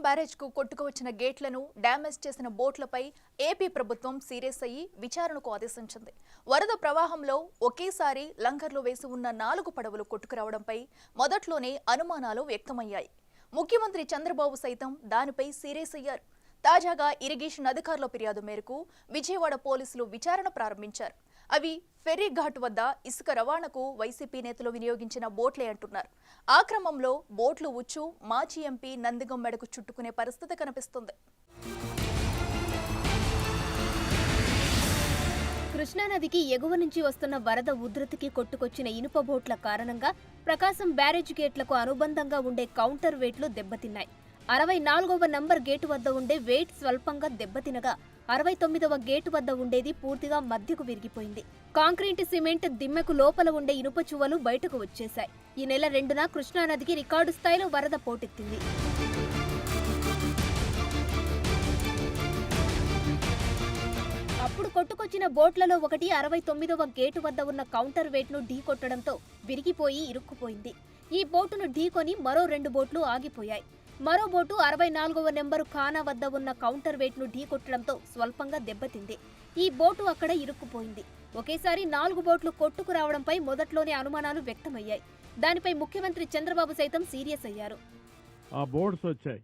బ్యారేజ్కు కొట్టుకువచ్చిన గేట్లను డ్యామేజ్ చేసిన బోట్లపై ఏపీ ప్రభుత్వం సీరియస్ అయ్యి విచారణకు ఆదేశించింది. వరద ప్రవాహంలో ఒకేసారి లంగర్లు వేసి ఉన్న 4 పడవలు కొట్టుకురావడంపై మొదట్లోనే అనుమానాలు వ్యక్తమయ్యాయి. ముఖ్యమంత్రి చంద్రబాబు సైతం దానిపై సీరియస్ అయ్యారు. తాజాగా ఇరిగేషన్ అధికారుల ఫిర్యాదు మేరకు విజయవాడ పోలీసులు విచారణ ప్రారంభించారు. అవి ఫెర్రీ ఘాట్ వద్ద ఇసుక రవాణాకు వైసీపీ నేతలు వినియోగించిన బోట్లే అంటున్నారు. ఆ క్రమంలో బోట్లు ఉచ్చు మాజీ ఎంపీ నందిగం మెడకు చుట్టుకునే పరిస్థితి కనిపిస్తుంది. కృష్ణానదికి ఎగువ నుంచి వస్తున్న వరద ఉధృతికి కొట్టుకొచ్చిన ఇనుప బోట్ల కారణంగా ప్రకాశం బ్యారేజ్ గేట్లకు అనుబంధంగా ఉండే కౌంటర్ వెయిట్లు దెబ్బతిన్నాయి. 64వ నంబర్ గేటు వద్ద ఉండే వెయిట్ స్వల్పంగా దెబ్బతినగా 69వ గేటు వద్ద ఉండేది పూర్తిగా మధ్యకు విరిగిపోయింది. కాంక్రీట్ సిమెంట్ దిమ్మెకు లోపల ఉండే ఇనుప చువ్వలు బయటకు వచ్చేశాయి. ఈ నెల 2న కృష్ణానదికి రికార్డు స్థాయిలో వరద పోటెత్తింది. అప్పుడు కొట్టుకొచ్చిన బోట్లలో ఒకటి 69వ గేటు వద్ద ఉన్న కౌంటర్ వెయిట్ ను ఢీకొట్టడంతో విరిగిపోయి ఇరుక్కుపోయింది. ఈ బోటును ఢీకొని మరో 2 బోట్లు ఆగిపోయాయి. మరో బోటు 64వ నెంబరు ఖానా వద్ద ఉన్న కౌంటర్ వెయిట్ ను ఢీకొట్టడంతో స్వల్పంగా దెబ్బతింది. ఈ బోటు అక్కడ ఇరుక్కుపోయింది. ఒకేసారి 4 బోట్లు కొట్టుకు రావడంపై మొదట్లోనే అనుమానాలు వ్యక్తమయ్యాయి. దానిపై ముఖ్యమంత్రి చంద్రబాబు సైతం సీరియస్ అయ్యారు. ఆ బోట్స్ వచ్చాయి,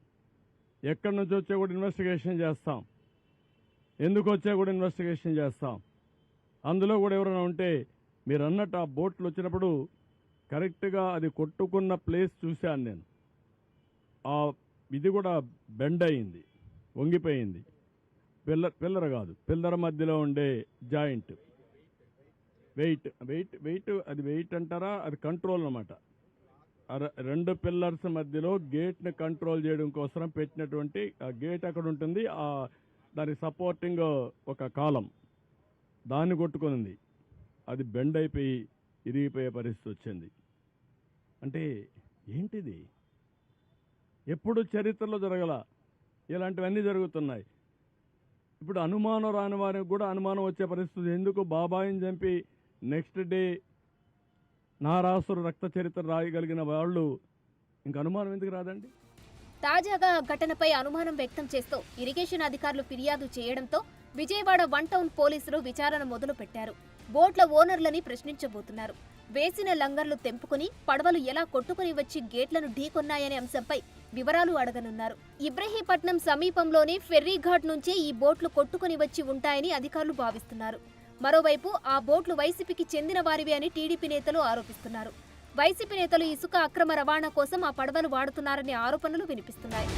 ఎక్కడి నుంచి వచ్చా కూడా ఇన్వెస్టిగేషన్ చేస్తాం, ఎందుకు వచ్చా కూడా ఇన్వెస్టిగేషన్ చేస్తాం. అందులో కూడా ఎవరైనా ఉంటే మీరు అన్నట్టు ఆ బోట్లు వచ్చినప్పుడు కరెక్ట్గా అది కొట్టుకున్న ప్లేస్ చూశాను నేను. ఇది కూడా బెండ్ అయింది, వంగిపోయింది. పిల్లర్ కాదు, పిల్లర్ మధ్యలో ఉండే జాయింట్ వెయిట్ అది వెయిట్ అంటారా, అది కంట్రోల్ అన్నమాట. 2 పిల్లర్స్ మధ్యలో గేట్ని కంట్రోల్ చేయడం కోసం పెట్టినటువంటి ఆ గేట్ అక్కడ ఉంటుంది. దాని సపోర్టింగ్ ఒక కాలం దాన్ని కొట్టుకుంది. అది బెండ్ అయిపోయి ఇరిగిపోయే పరిస్థితి వచ్చింది. అంటే ఏంటిది? ఎప్పుడు చరిత్రలో జరగల ఇలాంటివన్నీ జరుగుతున్నాయి. ఇప్పుడు అనుమానం రాని వారికి కూడా అనుమానం వచ్చే పరిస్థితి. ఎందుకు బాబాయిని చంపి నెక్స్ట్ డే నారాసురు రక్త చరిత్ర రాయగలిగిన వాళ్ళు ఇంక అనుమానం ఎందుకు రాదండి? తాజాగా ఘటనపై అనుమానం వ్యక్తం చేస్తూ ఇరిగేషన్ అధికారులు ఫిర్యాదు చేయడంతో విజయవాడ 1 టౌన్ పోలీసులు విచారణ మొదలుపెట్టారు. బోట్ల ఓనర్లని ప్రశ్నించబోతున్నారు. వేసిన లంగర్లు తెంపుకుని పడవలు ఎలా కొట్టుకుని వచ్చి గేట్లను ఢీకొన్నాయనే అంశంపై వివరాలు అడగనున్నారు. ఇబ్రహీపట్నం సమీపంలోని ఫెర్రీ ఘాట్ నుంచే ఈ బోట్లు కొట్టుకుని వచ్చి ఉంటాయని అధికారులు భావిస్తున్నారు. మరోవైపు ఆ బోట్లు వైసీపీకి చెందిన వారివి అని టీడీపీ నేతలు ఆరోపిస్తున్నారు. వైసీపీ నేతలు ఇసుక అక్రమ రవాణా కోసం ఆ పడవలు వాడుతున్నారనే ఆరోపణలు వినిపిస్తున్నాయి.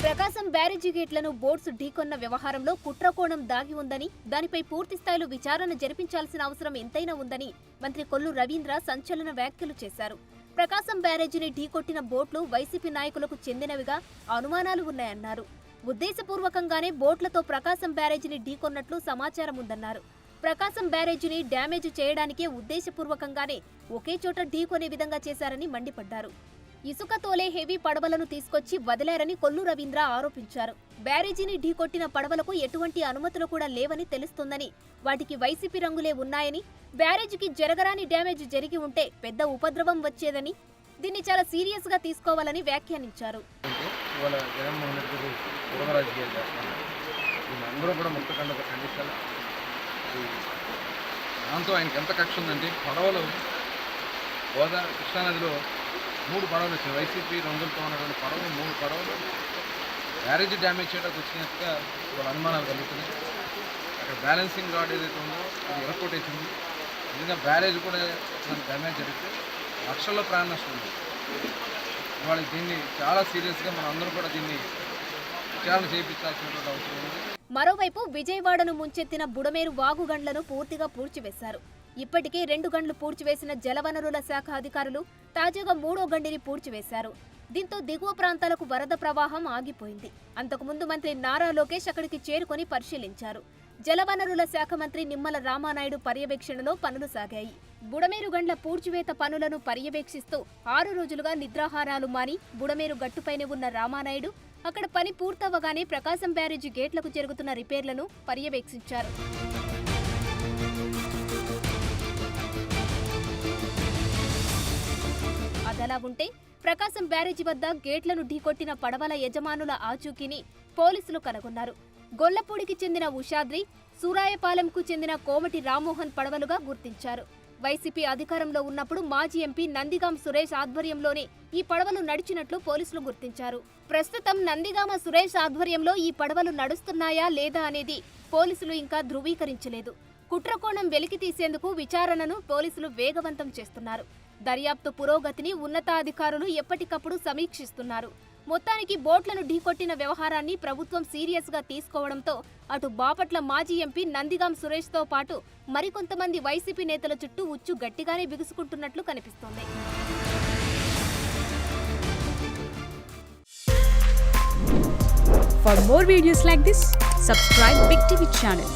ప్రకాశం బ్యారేజీ గేట్లను బోట్స్ ఢీకొన్న వ్యవహారంలో కుట్రకోణం దాగి ఉందని, దానిపై పూర్తిస్థాయిలో విచారణ జరిపించాల్సిన అవసరం ఎంతైనా ఉందని మంత్రి కొల్లు రవీంద్ర సంచలన వ్యాఖ్యలు చేశారు. ప్రకాశం బ్యారేజీని ఢీకొట్టిన బోట్లు వైసీపీ నాయకులకు చెందినవిగా అనుమానాలు ఉన్నాయన్నారు. ఉద్దేశపూర్వకంగానే బోట్లతో ప్రకాశం బ్యారేజీని ఢీకొన్నట్లు సమాచారం ఉందన్నారు. ప్రకాశం బ్యారేజీని డ్యామేజ్ చేయడానికే ఉద్దేశపూర్వకంగానే ఒకే చోట ఢీకొనే విధంగా చేశారని మండిపడ్డారు. ఇసుక తోలే హెవీ పడవలను తీసుకొచ్చి వదిలారని కొల్లు రవీంద్ర ఆరోపించారు. బ్యారేజీని ఢీకొట్టిన పడవలకు ఎటువంటి అనుమతులు కూడా లేవని తెలుస్తోందని, వాటికి వైసీపీ రంగులే ఉన్నాయని, బ్యారేజీకి జరగరాని డ్యామేజ్ జరిగి ఉంటే పెద్ద ఉపద్రవం వచ్చేదని, దీన్ని చాలా సీరియస్ గా తీసుకోవాలని వ్యాఖ్యానించారు. దాంతో ఆయనకి ఎంత కక్ష ఉందంటే, పడవలు గోదావరి కృష్ణానదిలో 3 పడవలు వచ్చినాయి. వైసీపీ రంగులతో ఉన్నటువంటి పడవలు 3 పడవలు బ్యారేజ్ డ్యామేజ్ చేయడానికి వచ్చినట్టుగా వాళ్ళ అనుమానాలు కలుగుతున్నాయి. అక్కడ బ్యాలెన్సింగ్ రాడ్ ఏదైతే ఉందో అది ఎరకొట్టేసింది. నిజంగా బ్యారేజ్ కూడా డ్యామేజ్ జరిగితే లక్షల్లో ప్రాణ నష్టం ఉంది. ఇవాళ దీన్ని చాలా సీరియస్గా మనం అందరూ కూడా దీన్ని విచారణ చేయించాల్సినటువంటి అవసరం ఉంది. మరోవైపు విజయవాడను ముంచెత్తిన బుడమేరు వాగు గండ్లను పూర్తిగా పూడ్చివేశారు. ఇప్పటికే 2 గండ్లు పూడ్చివేసిన జలవనరుల శాఖ అధికారులు తాజాగా 3వ గండిని పూడ్చివేశారు. దీంతో దిగువ ప్రాంతాలకు వరద ప్రవాహం ఆగిపోయింది. అంతకుముందు మంత్రి నారా లోకేష్ అక్కడికి చేరుకొని పరిశీలించారు. జలవనరుల శాఖ మంత్రి నిమ్మల రామానాయుడు పర్యవేక్షణలో పనులు సాగాయి. బుడమేరు గండ్ల పూడ్చివేత పనులను పర్యవేక్షిస్తూ 6 రోజులుగా నిద్రాహారాలు మాని బుడమేరు గట్టుపైనే ఉన్న రామానాయుడు అక్కడ పని పూర్తవగానే ప్రకాశం బ్యారేజీ గేట్లకు జరుగుతున్న రిపేర్లను పర్యవేక్షించారు. అదలా ఉంటే ప్రకాశం బ్యారేజీ వద్ద గేట్లను ఢీకొట్టిన పడవల యజమానుల ఆచూకీని పోలీసులు కనుగొన్నారు. గొల్లపూడికి చెందిన ఉషాద్రి, సూరాయపాలెంకు చెందిన కోమటి రామ్మోహన్ పడవలుగా గుర్తించారు. వైసీపీ అధికారంలో ఉన్నప్పుడు మాజీ ఎంపీ నందిగాం సురేష్ ఆధ్వర్యంలోనే ఈ పడవలు నడిచినట్లు పోలీసులు గుర్తించారు. ప్రస్తుతం నందిగామ సురేష్ ఆధ్వర్యంలో ఈ పడవలు నడుస్తున్నాయా లేదా అనేది పోలీసులు ఇంకా ధృవీకరించలేదు. కుట్రకోణం వెలికితీసేందుకు విచారణను పోలీసులు వేగవంతం చేస్తున్నారు. దర్యాప్తు పురోగతిని ఉన్నతాధికారులు ఎప్పటికప్పుడు సమీక్షిస్తున్నారు. మొత్తానికి బోట్లను ఢీకొట్టిన వ్యవహారాన్ని ప్రభుత్వం సీరియస్ గా తీసుకోవడంతో అటు బాపట్ల మాజీ ఎంపీ నందిగాం సురేష్ తో పాటు మరికొంతమంది వైసీపీ నేతల చుట్టూ ఉచ్చు గట్టిగానే బిగుసుకుంటున్నట్లు కనిపిస్తోంది. For more videos like this, subscribe Big TV channel.